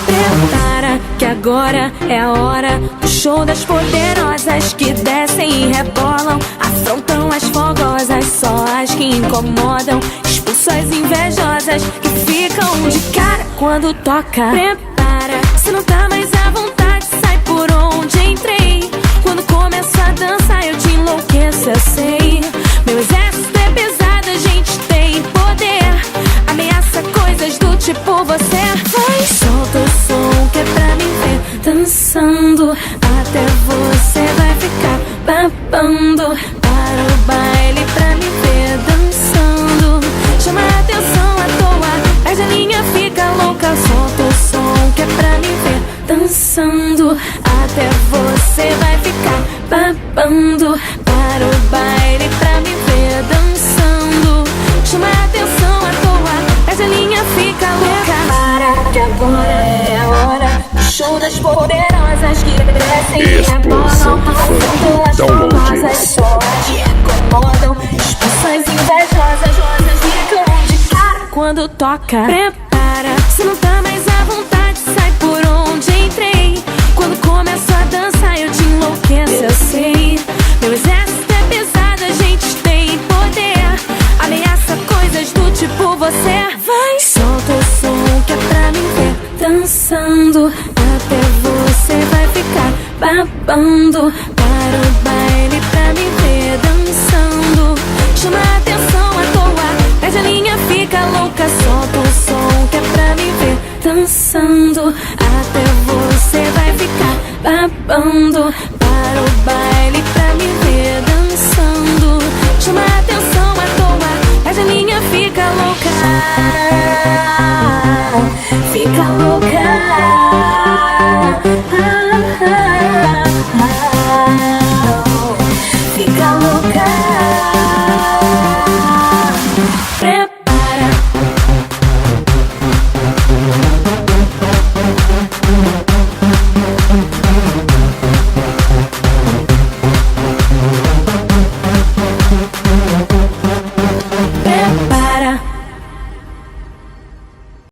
Prepara que agora é a hora do show das poderosas que descem e rebolam, afrontam as fogosas, só as que incomodam, expulsam as invejosas que ficam de cara quando toca. Prepara, se não tá mais à vontade, sai por onde entrei. Quando começo a dançar eu te enlouqueço, eu sei. Meu exército é pesado, a gente tem poder, ameaça coisas do tipo você. Vai, solta o som que é pra me ver dançando, até você vai ficar babando. Para o baile pra me ver dançando, chama a atenção à toa, perde a linha, fica louca. Solta o som que é pra me ver dançando, até você vai ficar babando. Para o baile pra me ver dançando, chama a atenção à toa, perde a linha, fica louca. Para que agora é a hora do show das poderosas que crescem e rebolam, afrontam as famosas, só as que incomodam, expulsam as invejosas, rosas ficam de cara quando toca. Prepara, se não tá mais à vontade, sai por onde entrei. Quando começo a dançar eu te enlouqueço, eu sei. Meu exército é pesado, a gente tem poder, ameaça coisas do tipo você. Vai, solta o som que é pra me ver dançando, até você vai ficar babando. Para o baile pra me ver dançando, chama a atenção à toa, perde a linha, fica louca. Solta o som que é pra me ver dançando, até você vai ficar babando. Para o baile pra me ver